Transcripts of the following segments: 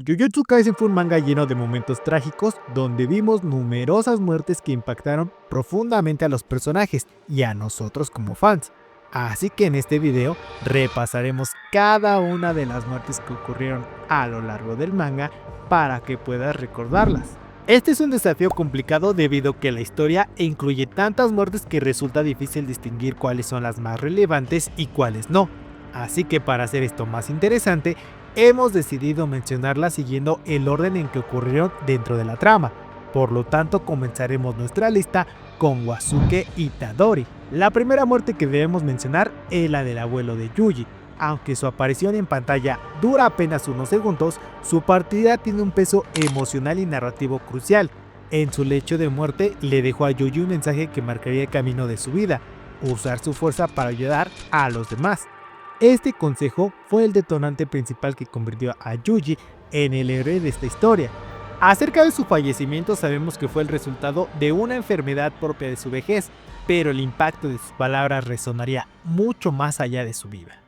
Jujutsu Kaisen fue un manga lleno de momentos trágicos donde vimos numerosas muertes que impactaron profundamente a los personajes y a nosotros como fans. Así que en este video repasaremos cada una de las muertes que ocurrieron a lo largo del manga para que puedas recordarlas. Este es un desafío complicado debido a que la historia incluye tantas muertes que resulta difícil distinguir cuáles son las más relevantes y cuáles no. Así que para hacer esto más interesante, hemos decidido mencionarlas siguiendo el orden en que ocurrieron dentro de la trama. Por lo tanto, comenzaremos nuestra lista con Wasuke Itadori. La primera muerte que debemos mencionar es la del abuelo de Yuji. Aunque su aparición en pantalla dura apenas unos segundos, su partida tiene un peso emocional y narrativo crucial. En su lecho de muerte le dejó a Yuji un mensaje que marcaría el camino de su vida: usar su fuerza para ayudar a los demás. Este consejo fue el detonante principal que convirtió a Yuji en el héroe de esta historia. Acerca de su fallecimiento sabemos que fue el resultado de una enfermedad propia de su vejez, pero el impacto de sus palabras resonaría mucho más allá de su vida.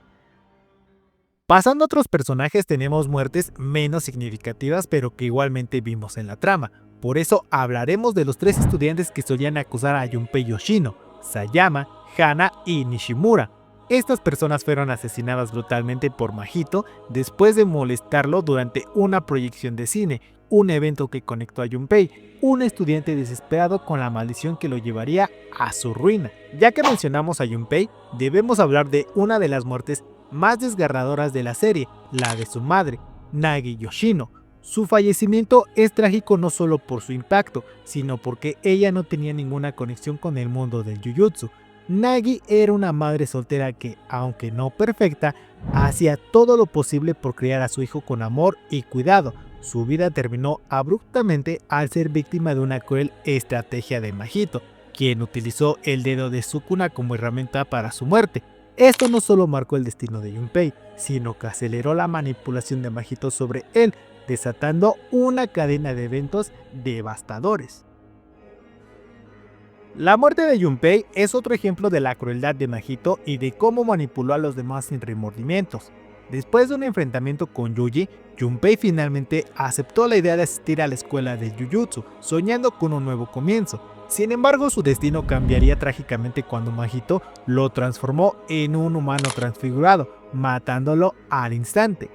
Pasando a otros personajes, tenemos muertes menos significativas pero que igualmente vimos en la trama. Por eso hablaremos de los tres estudiantes que solían acusar a Junpei Yoshino: Sayama, Hana y Nishimura. Estas personas fueron asesinadas brutalmente por Mahito después de molestarlo durante una proyección de cine, un evento que conectó a Junpei, un estudiante desesperado, con la maldición que lo llevaría a su ruina. Ya que mencionamos a Junpei, debemos hablar de una de las muertes más desgarradoras de la serie, la de su madre, Nagi Yoshino. Su fallecimiento es trágico no solo por su impacto, sino porque ella no tenía ninguna conexión con el mundo del Jujutsu. Nagi era una madre soltera que, aunque no perfecta, hacía todo lo posible por criar a su hijo con amor y cuidado. Su vida terminó abruptamente al ser víctima de una cruel estrategia de Mahito, quien utilizó el dedo de Sukuna como herramienta para su muerte. Esto no solo marcó el destino de Junpei, sino que aceleró la manipulación de Mahito sobre él, desatando una cadena de eventos devastadores. La muerte de Junpei es otro ejemplo de la crueldad de Mahito y de cómo manipuló a los demás sin remordimientos. Después de un enfrentamiento con Yuji, Junpei finalmente aceptó la idea de asistir a la escuela de Jujutsu, soñando con un nuevo comienzo. Sin embargo, su destino cambiaría trágicamente cuando Mahito lo transformó en un humano transfigurado, matándolo al instante.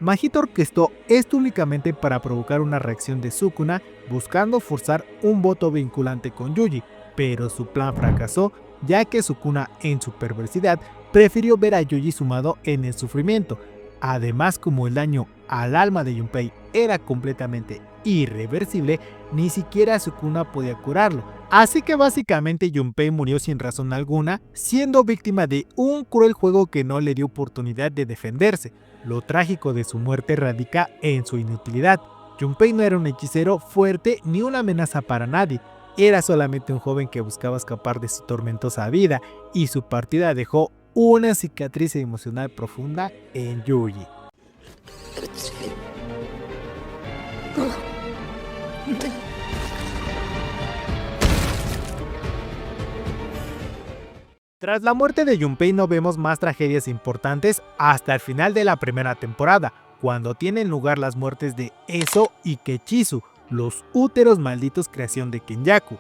Mahito orquestó esto únicamente para provocar una reacción de Sukuna, buscando forzar un voto vinculante con Yuji, pero su plan fracasó, ya que Sukuna, en su perversidad, prefirió ver a Yuji sumado en el sufrimiento. Además, como el daño al alma de Junpei era completamente irreversible, ni siquiera Sukuna podía curarlo. Así que básicamente Junpei murió sin razón alguna, siendo víctima de un cruel juego que no le dio oportunidad de defenderse. Lo trágico de su muerte radica en su inutilidad. Junpei no era un hechicero fuerte ni una amenaza para nadie. Era solamente un joven que buscaba escapar de su tormentosa vida, y su partida dejó una cicatriz emocional profunda en Yuji. Tras la muerte de Junpei no vemos más tragedias importantes hasta el final de la primera temporada, cuando tienen lugar las muertes de Eso y Kechisu, los úteros malditos creación de Kenjaku.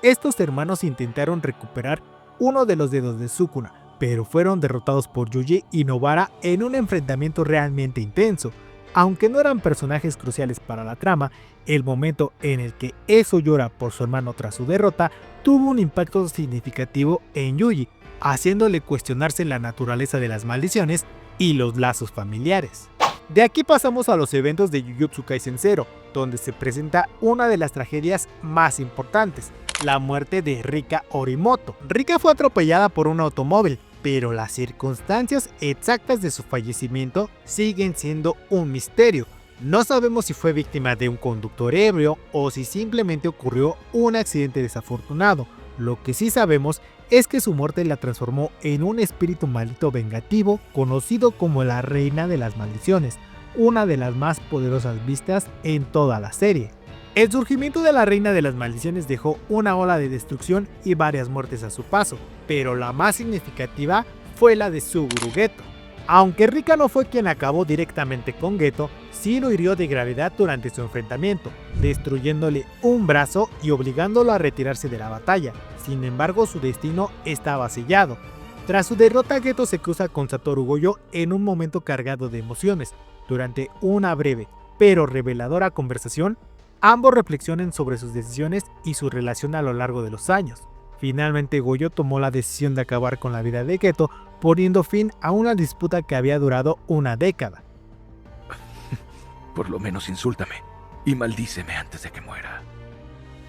Estos hermanos intentaron recuperar uno de los dedos de Sukuna, pero fueron derrotados por Yuji y Nobara en un enfrentamiento realmente intenso. Aunque no eran personajes cruciales para la trama, el momento en el que Eso llora por su hermano tras su derrota tuvo un impacto significativo en Yuji, haciéndole cuestionarse la naturaleza de las maldiciones y los lazos familiares. De aquí pasamos a los eventos de Jujutsu Kaisen 0, donde se presenta una de las tragedias más importantes: la muerte de Rika Orimoto. Rika fue atropellada por un automóvil, pero las circunstancias exactas de su fallecimiento siguen siendo un misterio. No sabemos si fue víctima de un conductor ebrio o si simplemente ocurrió un accidente desafortunado. Lo que sí sabemos es que su muerte la transformó en un espíritu maldito vengativo conocido como la Reina de las Maldiciones, una de las más poderosas vistas en toda la serie. El surgimiento de la Reina de las Maldiciones dejó una ola de destrucción y varias muertes a su paso, pero la más significativa fue la de Suguru Geto. Aunque Rika no fue quien acabó directamente con Geto, sí lo hirió de gravedad durante su enfrentamiento, destruyéndole un brazo y obligándolo a retirarse de la batalla. Sin embargo, su destino estaba sellado. Tras su derrota, Geto se cruza con Satoru Gojo en un momento cargado de emociones. Durante una breve pero reveladora conversación, ambos reflexionan sobre sus decisiones y su relación a lo largo de los años. Finalmente, Gojo tomó la decisión de acabar con la vida de Geto, poniendo fin a una disputa que había durado una década. Por lo menos insúltame y maldíceme antes de que muera.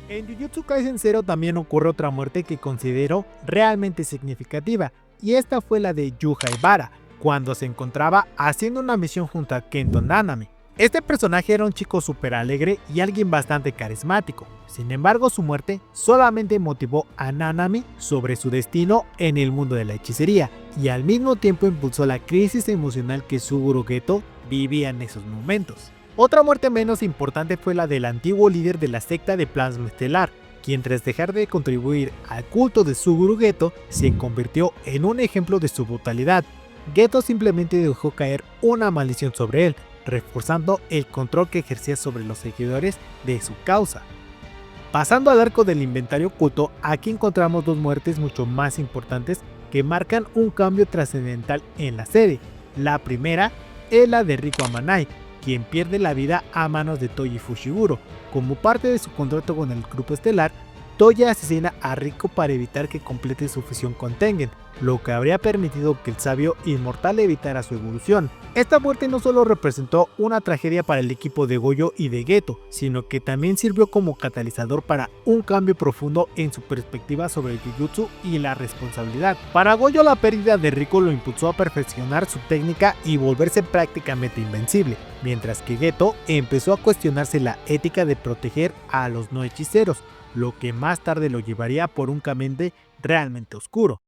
En Jujutsu Kaisen 0 también ocurre otra muerte que considero realmente significativa, y esta fue la de Yuha Ibara, cuando se encontraba haciendo una misión junto a Kento Nanami. Este personaje era un chico súper alegre y alguien bastante carismático. Sin embargo, su muerte solamente motivó a Nanami sobre su destino en el mundo de la hechicería, y al mismo tiempo impulsó la crisis emocional que Suguru Geto vivía en esos momentos. Otra muerte menos importante fue la del antiguo líder de la secta de Plasma Estelar, quien tras dejar de contribuir al culto de Suguru Geto, se convirtió en un ejemplo de su brutalidad. Geto simplemente dejó caer una maldición sobre él, reforzando el control que ejercía sobre los seguidores de su causa. Pasando al arco del inventario oculto, aquí encontramos dos muertes mucho más importantes que marcan un cambio trascendental en la serie. La primera es la de Riko Amanai, quien pierde la vida a manos de Toji Fushiguro. Como parte de su contrato con el grupo estelar, Toji asesina a Riko para evitar que complete su fusión con Tengen, lo que habría permitido que el sabio inmortal evitara su evolución. Esta muerte no solo representó una tragedia para el equipo de Gojo y de Geto, sino que también sirvió como catalizador para un cambio profundo en su perspectiva sobre el Jujutsu y la responsabilidad. Para Gojo, la pérdida de Riko lo impulsó a perfeccionar su técnica y volverse prácticamente invencible, mientras que Geto empezó a cuestionarse la ética de proteger a los no hechiceros, lo que más tarde lo llevaría por un camino realmente oscuro.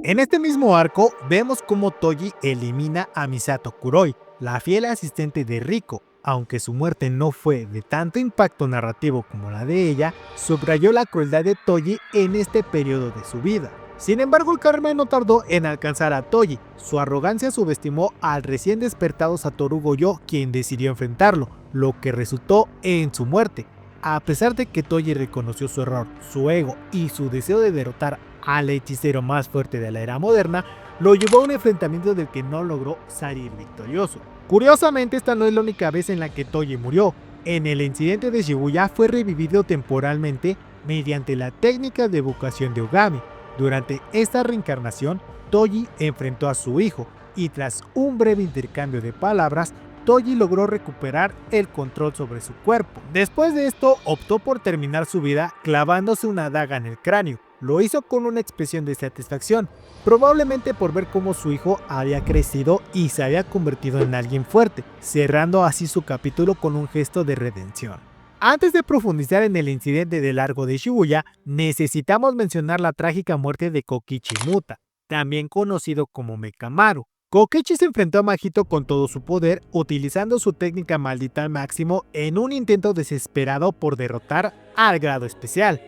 En este mismo arco vemos cómo Toji elimina a Misato Kuroi, la fiel asistente de Riko. Aunque su muerte no fue de tanto impacto narrativo como la de ella, subrayó la crueldad de Toji en este periodo de su vida. Sin embargo, el karma no tardó en alcanzar a Toji. Su arrogancia subestimó al recién despertado Satoru Gojo, quien decidió enfrentarlo, lo que resultó en su muerte. A pesar de que Toji reconoció su error, su ego y su deseo de derrotar al hechicero más fuerte de la era moderna, lo llevó a un enfrentamiento del que no logró salir victorioso. Curiosamente, esta no es la única vez en la que Toji murió. En el incidente de Shibuya fue revivido temporalmente mediante la técnica de evocación de Ogami. Durante esta reencarnación, Toji enfrentó a su hijo, y tras un breve intercambio de palabras, Toji logró recuperar el control sobre su cuerpo. Después de esto, optó por terminar su vida clavándose una daga en el cráneo. Lo hizo con una expresión de satisfacción, probablemente por ver cómo su hijo había crecido y se había convertido en alguien fuerte, cerrando así su capítulo con un gesto de redención. Antes de profundizar en el incidente del arco de Shibuya, necesitamos mencionar la trágica muerte de Kokichi Muta, también conocido como Mekamaru. Kokichi se enfrentó a Mahito con todo su poder, utilizando su técnica maldita al máximo en un intento desesperado por derrotar al grado especial.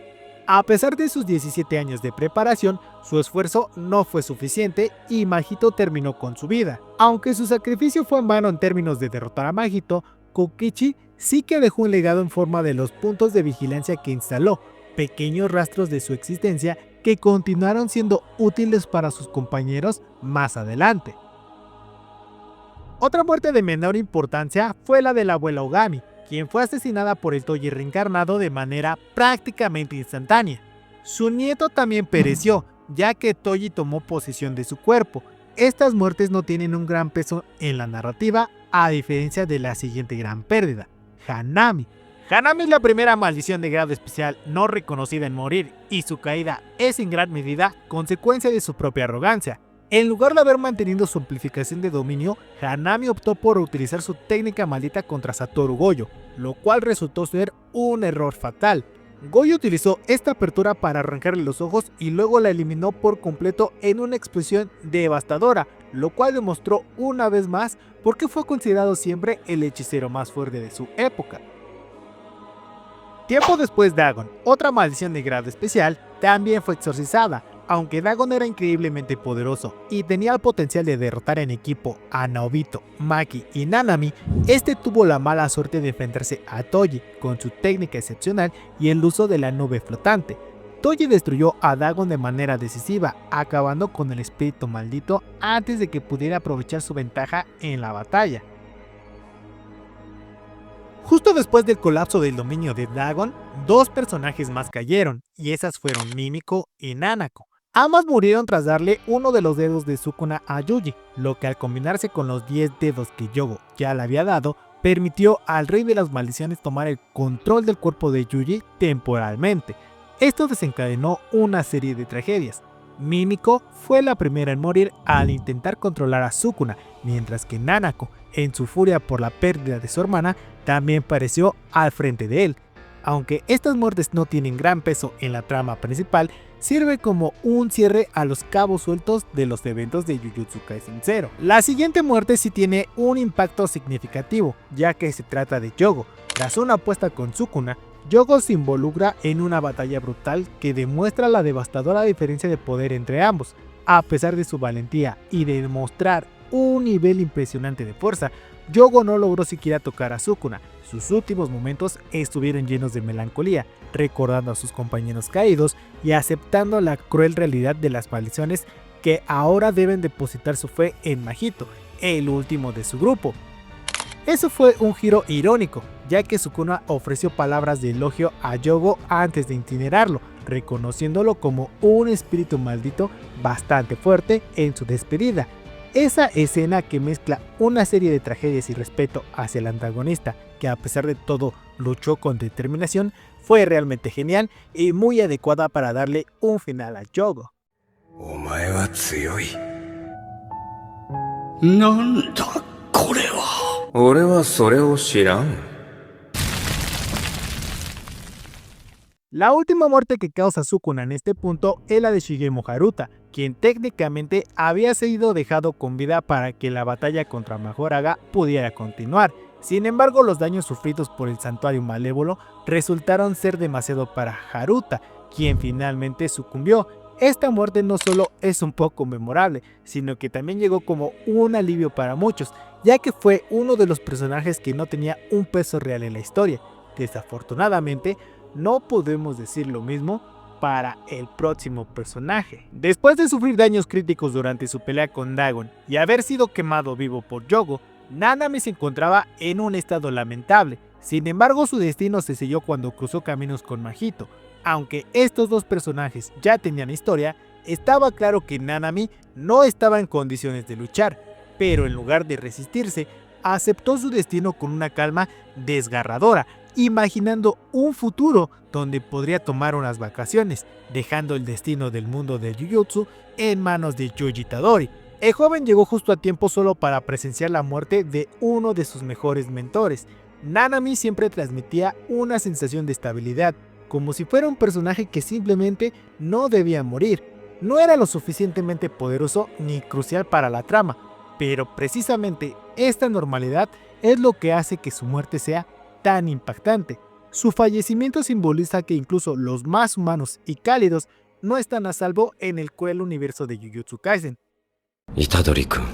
A pesar de sus 17 años de preparación, su esfuerzo no fue suficiente y Mahito terminó con su vida. Aunque su sacrificio fue en vano en términos de derrotar a Mahito, Kokichi sí que dejó un legado en forma de los puntos de vigilancia que instaló, pequeños rastros de su existencia que continuaron siendo útiles para sus compañeros más adelante. Otra muerte de menor importancia fue la de la abuela Ogami, quien fue asesinada por el Toji reencarnado de manera prácticamente instantánea. Su nieto también pereció, ya que Toji tomó posesión de su cuerpo. Estas muertes no tienen un gran peso en la narrativa, a diferencia de la siguiente gran pérdida, Hanami. Hanami es la primera maldición de grado especial no reconocida en morir, y su caída es en gran medida consecuencia de su propia arrogancia. En lugar de haber mantenido su amplificación de dominio, Hanami optó por utilizar su técnica maldita contra Satoru Gojo, lo cual resultó ser un error fatal. Gojo utilizó esta apertura para arrancarle los ojos y luego la eliminó por completo en una explosión devastadora, lo cual demostró una vez más por qué fue considerado siempre el hechicero más fuerte de su época. Tiempo después, Dagon, otra maldición de grado especial, también fue exorcizada. Aunque Dagon era increíblemente poderoso y tenía el potencial de derrotar en equipo a Naobito, Maki y Nanami, este tuvo la mala suerte de enfrentarse a Toji con su técnica excepcional y el uso de la nube flotante. Toji destruyó a Dagon de manera decisiva, acabando con el espíritu maldito antes de que pudiera aprovechar su ventaja en la batalla. Justo después del colapso del dominio de Dagon, dos personajes más cayeron, y esas fueron Mimiko y Nanako. Ambas murieron tras darle uno de los dedos de Sukuna a Yuji, lo que al combinarse con los 10 dedos que Yogo ya le había dado, permitió al rey de las maldiciones tomar el control del cuerpo de Yuji temporalmente. Esto desencadenó una serie de tragedias. Mimiko fue la primera en morir al intentar controlar a Sukuna, mientras que Nanako, en su furia por la pérdida de su hermana, también pereció al frente de él. Aunque estas muertes no tienen gran peso en la trama principal, sirve como un cierre a los cabos sueltos de los eventos de Jujutsu Kaisen 0. La siguiente muerte sí tiene un impacto significativo, ya que se trata de Yogo. Tras una apuesta con Sukuna, Yogo se involucra en una batalla brutal que demuestra la devastadora diferencia de poder entre ambos. A pesar de su valentía y de demostrar un nivel impresionante de fuerza, Yogo no logró siquiera tocar a Sukuna. Sus últimos momentos estuvieron llenos de melancolía, recordando a sus compañeros caídos y aceptando la cruel realidad de las maldiciones que ahora deben depositar su fe en Mahito, el último de su grupo. Eso fue un giro irónico, ya que Sukuna ofreció palabras de elogio a Yogo antes de incinerarlo, reconociéndolo como un espíritu maldito bastante fuerte en su despedida. Esa escena que mezcla una serie de tragedias y respeto hacia el antagonista, que a pesar de todo luchó con determinación, fue realmente genial y muy adecuada para darle un final a Yogo. La última muerte que causa Sukuna en este punto es la de Shigemo Haruta, quien técnicamente había sido dejado con vida para que la batalla contra Majoraga pudiera continuar. Sin embargo, los daños sufridos por el santuario malévolo resultaron ser demasiado para Haruta, quien finalmente sucumbió. Esta muerte no solo es un poco memorable, sino que también llegó como un alivio para muchos, ya que fue uno de los personajes que no tenía un peso real en la historia. Desafortunadamente, no podemos decir lo mismo para el próximo personaje. Después de sufrir daños críticos durante su pelea con Dagon y haber sido quemado vivo por Yogo, Nanami se encontraba en un estado lamentable. Sin embargo, su destino se selló cuando cruzó caminos con Mahito. Aunque estos dos personajes ya tenían historia, estaba claro que Nanami no estaba en condiciones de luchar, pero en lugar de resistirse, aceptó su destino con una calma desgarradora, imaginando un futuro donde podría tomar unas vacaciones, dejando el destino del mundo del Jujutsu en manos de Yuji Tadori. El joven llegó justo a tiempo solo para presenciar la muerte de uno de sus mejores mentores. Nanami siempre transmitía una sensación de estabilidad, como si fuera un personaje que simplemente no debía morir. No era lo suficientemente poderoso ni crucial para la trama, pero precisamente esta normalidad es lo que hace que su muerte sea tan impactante. Su fallecimiento simboliza que incluso los más humanos y cálidos no están a salvo en el cruel universo de Jujutsu Kaisen. Itadori-kun,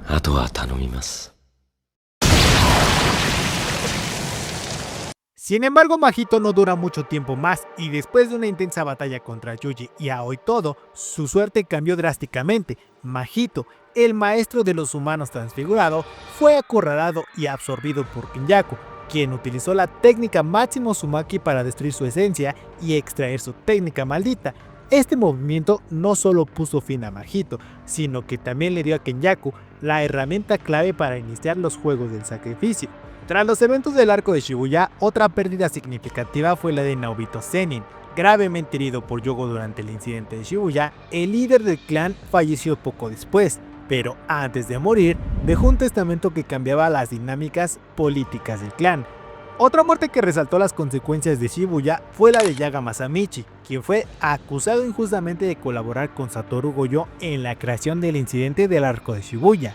ato wa tanomimasu. Sin embargo, Mahito no dura mucho tiempo más y después de una intensa batalla contra Yuji y Aoi Todo, su suerte cambió drásticamente. Mahito, el maestro de los humanos transfigurado, fue acorralado y absorbido por Kenyaku, quien utilizó la técnica Máximo Uzumaki para destruir su esencia y extraer su técnica maldita. Este movimiento no solo puso fin a Mahito, sino que también le dio a Kenyaku la herramienta clave para iniciar los Juegos del Sacrificio. Tras los eventos del arco de Shibuya, otra pérdida significativa fue la de Naobito Sennin. Gravemente herido por Yogo durante el incidente de Shibuya, el líder del clan falleció poco después, pero antes de morir, dejó un testamento que cambiaba las dinámicas políticas del clan. Otra muerte que resaltó las consecuencias de Shibuya fue la de Yaga Masamichi, quien fue acusado injustamente de colaborar con Satoru Gojo en la creación del incidente del arco de Shibuya.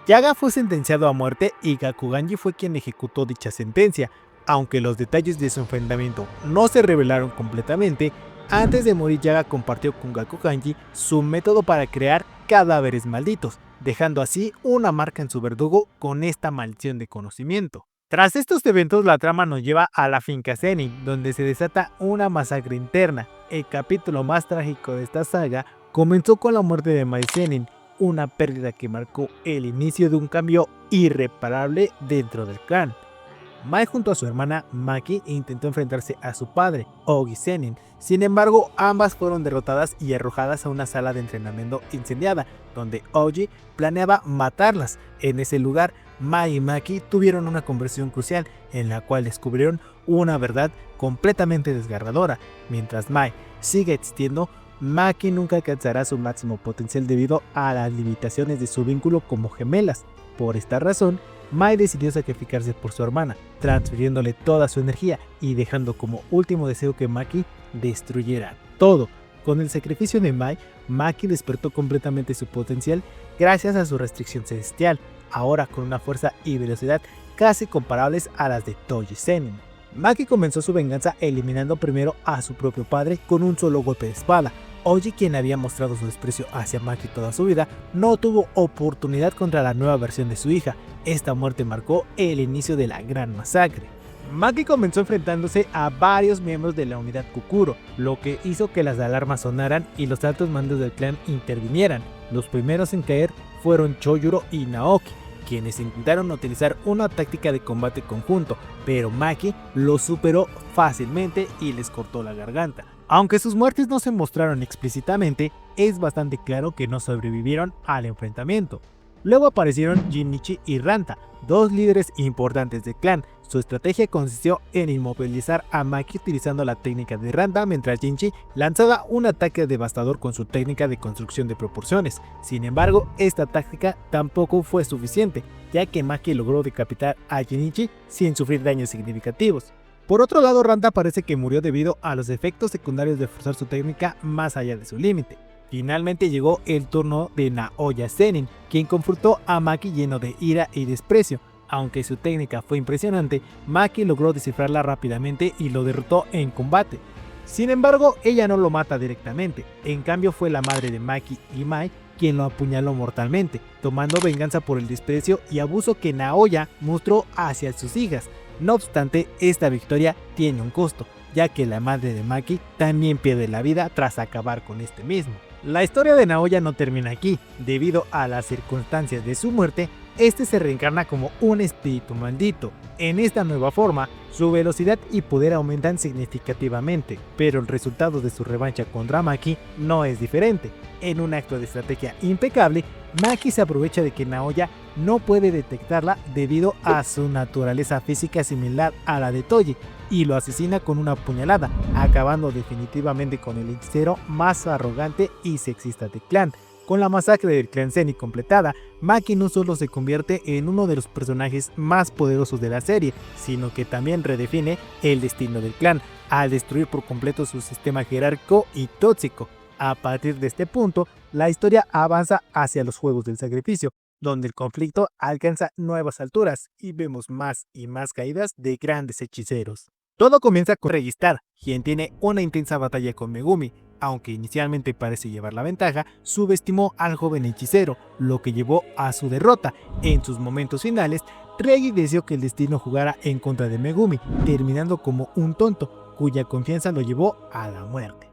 Yaga fue sentenciado a muerte y Gakuganji fue quien ejecutó dicha sentencia, aunque los detalles de su enfrentamiento no se revelaron completamente. Antes de morir, Yaga compartió con Gakuganji su método para crear cadáveres malditos, dejando así una marca en su verdugo con esta maldición de conocimiento. Tras estos eventos, la trama nos lleva a la finca Zenin, donde se desata una masacre interna. El capítulo más trágico de esta saga comenzó con la muerte de Mai Zenin, una pérdida que marcó el inicio de un cambio irreparable dentro del clan. Mai junto a su hermana Maki intentó enfrentarse a su padre, Ogi Zenin. Sin embargo, ambas fueron derrotadas y arrojadas a una sala de entrenamiento incendiada, donde Ogi planeaba matarlas. En ese lugar, Mai y Maki tuvieron una conversación crucial en la cual descubrieron una verdad completamente desgarradora. Mientras Mai sigue existiendo, Maki nunca alcanzará su máximo potencial debido a las limitaciones de su vínculo como gemelas. Por esta razón, Mai decidió sacrificarse por su hermana, transfiriéndole toda su energía y dejando como último deseo que Maki destruyera todo. Con el sacrificio de Mai, Maki despertó completamente su potencial gracias a su restricción celestial, ahora con una fuerza y velocidad casi comparables a las de Toji Zenin. Maki comenzó su venganza eliminando primero a su propio padre con un solo golpe de espada. Ogi, quien había mostrado su desprecio hacia Maki toda su vida, no tuvo oportunidad contra la nueva versión de su hija. Esta muerte marcó el inicio de la gran masacre. Maki comenzó enfrentándose a varios miembros de la unidad Kukuro, lo que hizo que las alarmas sonaran y los altos mandos del clan intervinieran. Los primeros en caer fueron Chojuro y Naoki, quienes intentaron utilizar una táctica de combate conjunto, pero Maki lo superó fácilmente y les cortó la garganta. Aunque sus muertes no se mostraron explícitamente, es bastante claro que no sobrevivieron al enfrentamiento. Luego aparecieron Jinichi y Ranta, dos líderes importantes del clan. Su estrategia consistió en inmovilizar a Maki utilizando la técnica de Ranta, mientras Jinichi lanzaba un ataque devastador con su técnica de construcción de proporciones. Sin embargo, esta táctica tampoco fue suficiente, ya que Maki logró decapitar a Jinichi sin sufrir daños significativos. Por otro lado, Ranta parece que murió debido a los efectos secundarios de forzar su técnica más allá de su límite. Finalmente llegó el turno de Naoya Zenin, quien confrontó a Maki lleno de ira y desprecio. Aunque su técnica fue impresionante, Maki logró descifrarla rápidamente y lo derrotó en combate. Sin embargo, ella no lo mata directamente, en cambio fue la madre de Maki y Mai quien lo apuñaló mortalmente, tomando venganza por el desprecio y abuso que Naoya mostró hacia sus hijas. No obstante, esta victoria tiene un costo, ya que la madre de Maki también pierde la vida tras acabar con este mismo. La historia de Naoya no termina aquí. Debido a las circunstancias de su muerte, este se reencarna como un espíritu maldito. En esta nueva forma, su velocidad y poder aumentan significativamente, pero el resultado de su revancha contra Maki no es diferente. En un acto de estrategia impecable, Maki se aprovecha de que Naoya no puede detectarla debido a su naturaleza física similar a la de Toji, y lo asesina con una puñalada, acabando definitivamente con el hechicero más arrogante y sexista del clan. Con la masacre del clan Zenin completada, Maki no solo se convierte en uno de los personajes más poderosos de la serie, sino que también redefine el destino del clan, al destruir por completo su sistema jerárquico y tóxico. A partir de este punto, la historia avanza hacia los Juegos del Sacrificio, donde el conflicto alcanza nuevas alturas y vemos más y más caídas de grandes hechiceros. Todo comienza con Registar, quien tiene una intensa batalla con Megumi. Aunque inicialmente parece llevar la ventaja, subestimó al joven hechicero, lo que llevó a su derrota. En sus momentos finales, Regi deseó que el destino jugara en contra de Megumi, terminando como un tonto, cuya confianza lo llevó a la muerte.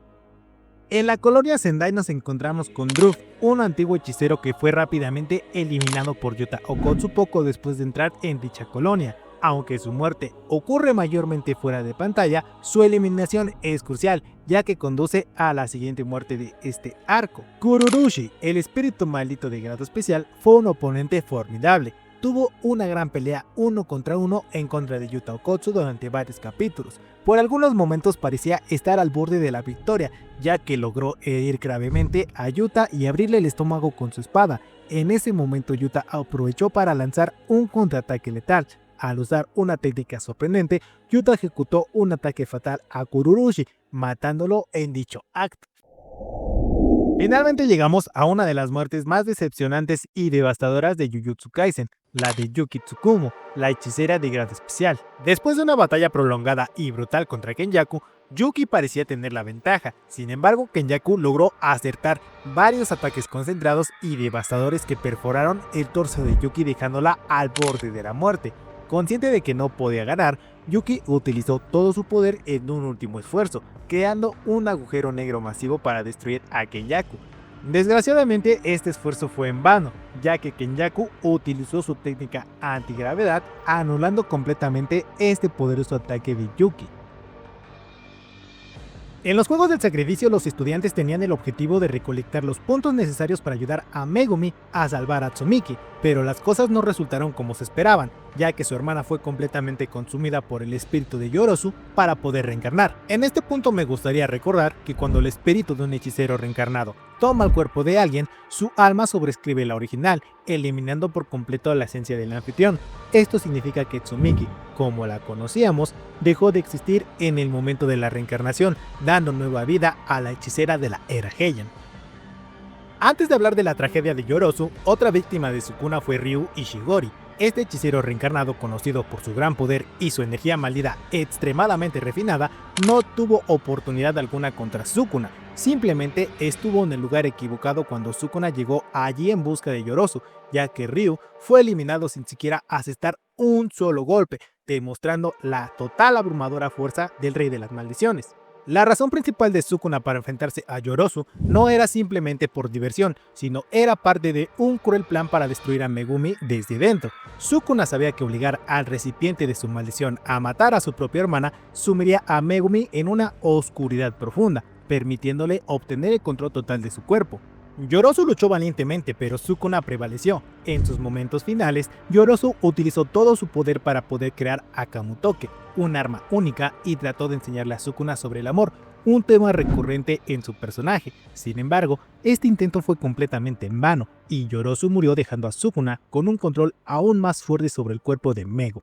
En la colonia Sendai nos encontramos con Druff, un antiguo hechicero que fue rápidamente eliminado por Yuta Okkotsu poco después de entrar en dicha colonia. Aunque su muerte ocurre mayormente fuera de pantalla, su eliminación es crucial, ya que conduce a la siguiente muerte de este arco. Kururushi, el espíritu maldito de grado especial, fue un oponente formidable. Tuvo una gran pelea 1 contra 1 en contra de Yuta Okkotsu durante varios capítulos. Por algunos momentos parecía estar al borde de la victoria, ya que logró herir gravemente a Yuta y abrirle el estómago con su espada. En ese momento Yuta aprovechó para lanzar un contraataque letal. Al usar una técnica sorprendente, Yuta ejecutó un ataque fatal a Kururushi, matándolo en dicho acto. Finalmente llegamos a una de las muertes más decepcionantes y devastadoras de Jujutsu Kaisen, la de Yuki Tsukumo, la hechicera de grado especial. Después de una batalla prolongada y brutal contra Kenjaku, Yuki parecía tener la ventaja. Sin embargo, Kenjaku logró acertar varios ataques concentrados y devastadores que perforaron el torso de Yuki, dejándola al borde de la muerte. Consciente de que no podía ganar, Yuki utilizó todo su poder en un último esfuerzo, creando un agujero negro masivo para destruir a Kenjaku. Desgraciadamente, este esfuerzo fue en vano, ya que Kenjaku utilizó su técnica antigravedad, anulando completamente este poderoso ataque de Yuki. En los Juegos del Sacrificio, los estudiantes tenían el objetivo de recolectar los puntos necesarios para ayudar a Megumi a salvar a Tsumiki, pero las cosas no resultaron como se esperaban, ya que su hermana fue completamente consumida por el espíritu de Yorozu para poder reencarnar. En este punto me gustaría recordar que cuando el espíritu de un hechicero reencarnado toma el cuerpo de alguien, su alma sobrescribe la original, eliminando por completo la esencia del anfitrión. Esto significa que Tsumiki, como la conocíamos, dejó de existir en el momento de la reencarnación, dando nueva vida a la hechicera de la era Heian. Antes de hablar de la tragedia de Yorozu, otra víctima de Sukuna fue Ryu Ishigori. Este hechicero reencarnado, conocido por su gran poder y su energía maldita extremadamente refinada, no tuvo oportunidad alguna contra Sukuna. Simplemente estuvo en el lugar equivocado cuando Sukuna llegó allí en busca de Yorozu, ya que Ryu fue eliminado sin siquiera asestar un solo golpe, demostrando la total abrumadora fuerza del Rey de las Maldiciones. La razón principal de Sukuna para enfrentarse a Yorozu no era simplemente por diversión, sino era parte de un cruel plan para destruir a Megumi desde dentro. Sukuna sabía que obligar al recipiente de su maldición a matar a su propia hermana sumiría a Megumi en una oscuridad profunda, permitiéndole obtener el control total de su cuerpo. Yorozu luchó valientemente, pero Sukuna prevaleció. En sus momentos finales, Yorozu utilizó todo su poder para poder crear a Kamutoke, un arma única, y trató de enseñarle a Sukuna sobre el amor, un tema recurrente en su personaje. Sin embargo, este intento fue completamente en vano, y Yorozu murió dejando a Sukuna con un control aún más fuerte sobre el cuerpo de Mego.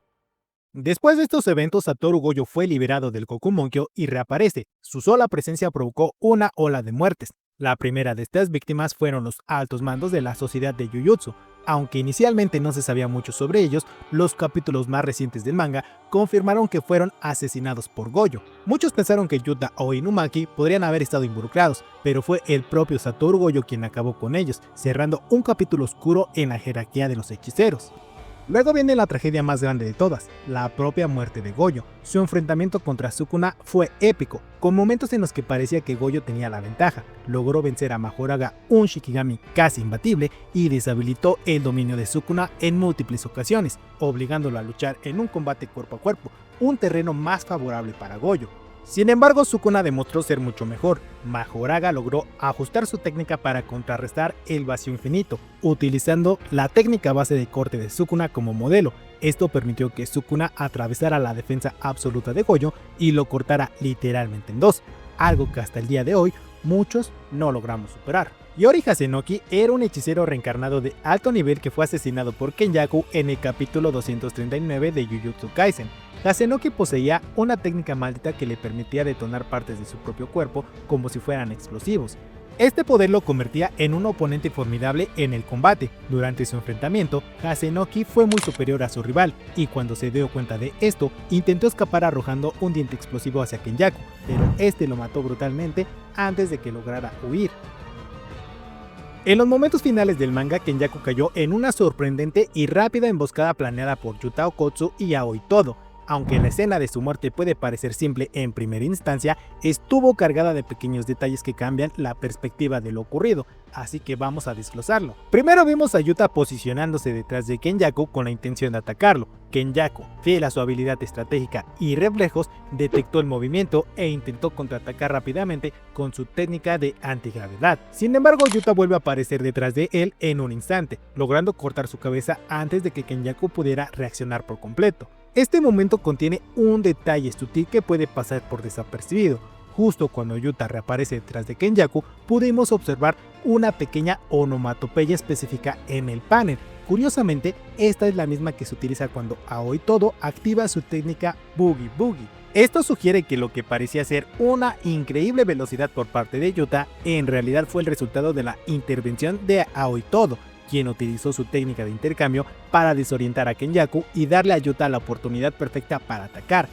Después de estos eventos, Satoru Gojo fue liberado del Kokumonkyo y reaparece. Su sola presencia provocó una ola de muertes. La primera de estas víctimas fueron los altos mandos de la sociedad de Jujutsu. Aunque inicialmente no se sabía mucho sobre ellos, los capítulos más recientes del manga confirmaron que fueron asesinados por Gojo. Muchos pensaron que Yuta o Inumaki podrían haber estado involucrados, pero fue el propio Satoru Gojo quien acabó con ellos, cerrando un capítulo oscuro en la jerarquía de los hechiceros. Luego viene la tragedia más grande de todas, la propia muerte de Gojo. Su enfrentamiento contra Sukuna fue épico, con momentos en los que parecía que Gojo tenía la ventaja. Logró vencer a Mahoraga, un Shikigami casi imbatible, y deshabilitó el dominio de Sukuna en múltiples ocasiones, obligándolo a luchar en un combate cuerpo a cuerpo, un terreno más favorable para Gojo. Sin embargo, Sukuna demostró ser mucho mejor. Mahoraga logró ajustar su técnica para contrarrestar el vacío infinito, utilizando la técnica base de corte de Sukuna como modelo. Esto permitió que Sukuna atravesara la defensa absoluta de Gojo y lo cortara literalmente en dos, algo que hasta el día de hoy muchos no logramos superar. Yori Hasenouki era un hechicero reencarnado de alto nivel que fue asesinado por Kenjaku en el capítulo 239 de Jujutsu Kaisen. Hasenouki poseía una técnica maldita que le permitía detonar partes de su propio cuerpo como si fueran explosivos. Este poder lo convertía en un oponente formidable en el combate. Durante su enfrentamiento, Hasenouki fue muy superior a su rival, y cuando se dio cuenta de esto, intentó escapar arrojando un diente explosivo hacia Kenjaku, pero este lo mató brutalmente antes de que lograra huir. En los momentos finales del manga, Kenjaku cayó en una sorprendente y rápida emboscada planeada por Yuta Okkotsu y Aoi Todo. Aunque la escena de su muerte puede parecer simple en primera instancia, estuvo cargada de pequeños detalles que cambian la perspectiva de lo ocurrido, así que vamos a desglosarlo. Primero vimos a Yuta posicionándose detrás de Kenjaku con la intención de atacarlo. Kenjaku, fiel a su habilidad estratégica y reflejos, detectó el movimiento e intentó contraatacar rápidamente con su técnica de antigravedad. Sin embargo, Yuta vuelve a aparecer detrás de él en un instante, logrando cortar su cabeza antes de que Kenjaku pudiera reaccionar por completo. Este momento contiene un detalle sutil que puede pasar por desapercibido. Justo cuando Yuta reaparece detrás de Kenjaku, pudimos observar una pequeña onomatopeya específica en el panel. Curiosamente, esta es la misma que se utiliza cuando Aoi Todo activa su técnica Boogie Boogie. Esto sugiere que lo que parecía ser una increíble velocidad por parte de Yuta en realidad fue el resultado de la intervención de Aoi Todo, quien utilizó su técnica de intercambio para desorientar a Kenyaku y darle a Yuta la oportunidad perfecta para atacar.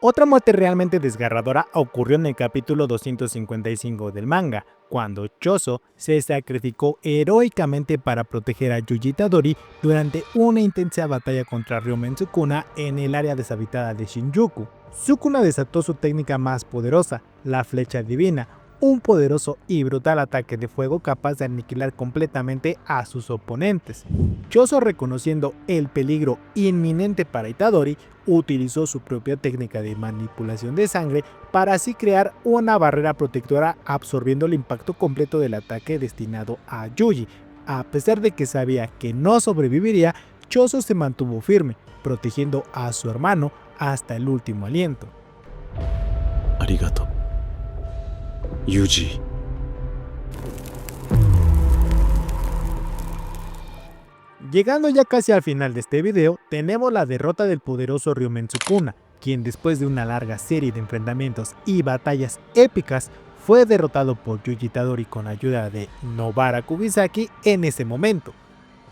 Otra muerte realmente desgarradora ocurrió en el capítulo 255 del manga, cuando Choso se sacrificó heroicamente para proteger a Yuji Itadori durante una intensa batalla contra Ryomen Sukuna en el área deshabitada de Shinjuku. Sukuna desató su técnica más poderosa, la flecha divina, un poderoso y brutal ataque de fuego capaz de aniquilar completamente a sus oponentes. Choso, reconociendo el peligro inminente para Itadori, utilizó su propia técnica de manipulación de sangre para así crear una barrera protectora absorbiendo el impacto completo del ataque destinado a Yuji. A pesar de que sabía que no sobreviviría, Choso se mantuvo firme, protegiendo a su hermano hasta el último aliento. Arigato, Yuji. Llegando ya casi al final de este video, tenemos la derrota del poderoso Ryomen Sukuna, quien después de una larga serie de enfrentamientos y batallas épicas, fue derrotado por Yuji Itadori con ayuda de Nobara Kubisaki en ese momento.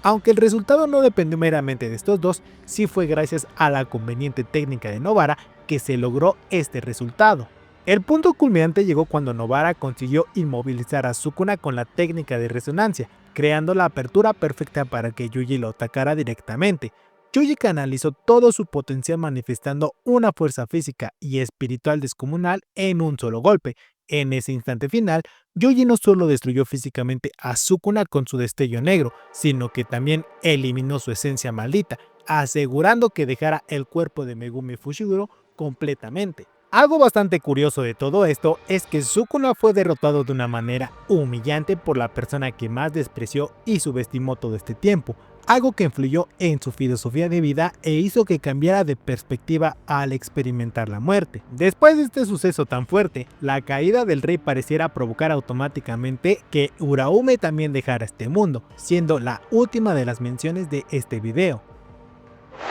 Aunque el resultado no dependió meramente de estos dos, sí fue gracias a la conveniente técnica de Nobara que se logró este resultado. El punto culminante llegó cuando Nobara consiguió inmovilizar a Sukuna con la técnica de resonancia, creando la apertura perfecta para que Yuji lo atacara directamente. Yuji canalizó todo su potencial manifestando una fuerza física y espiritual descomunal en un solo golpe. En ese instante final, Yuji no solo destruyó físicamente a Sukuna con su destello negro, sino que también eliminó su esencia maldita, asegurando que dejara el cuerpo de Megumi Fushiguro completamente. Algo bastante curioso de todo esto es que Sukuna fue derrotado de una manera humillante por la persona que más despreció y subestimó todo este tiempo, algo que influyó en su filosofía de vida e hizo que cambiara de perspectiva al experimentar la muerte. Después de este suceso tan fuerte, la caída del rey pareciera provocar automáticamente que Uraume también dejara este mundo, siendo la última de las menciones de este video.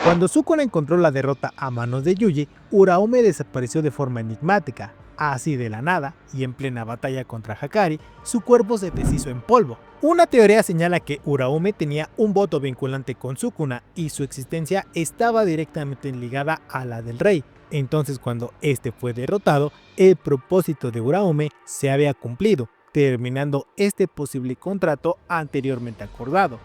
Cuando Sukuna encontró la derrota a manos de Yuji, Uraume desapareció de forma enigmática. Así de la nada, y en plena batalla contra Hakari, su cuerpo se deshizo en polvo. Una teoría señala que Uraume tenía un voto vinculante con Sukuna y su existencia estaba directamente ligada a la del rey. Entonces, cuando este fue derrotado, el propósito de Uraume se había cumplido, terminando este posible contrato anteriormente acordado.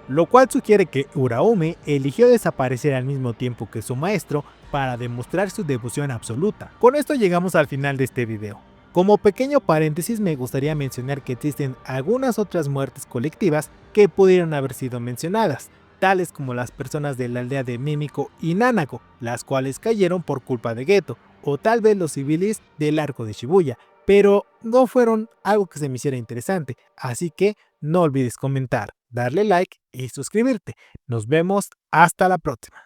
Lo cual sugiere que Uraume eligió desaparecer al mismo tiempo que su maestro para demostrar su devoción absoluta. Con esto llegamos al final de este video. Como pequeño paréntesis, me gustaría mencionar que existen algunas otras muertes colectivas que pudieron haber sido mencionadas, tales como las personas de la aldea de Mimiko y Nanako, las cuales cayeron por culpa de Geto, o tal vez los civiles del arco de Shibuya, pero no fueron algo que se me hiciera interesante, así que no olvides comentar, darle like y suscribirte. Nos vemos hasta la próxima.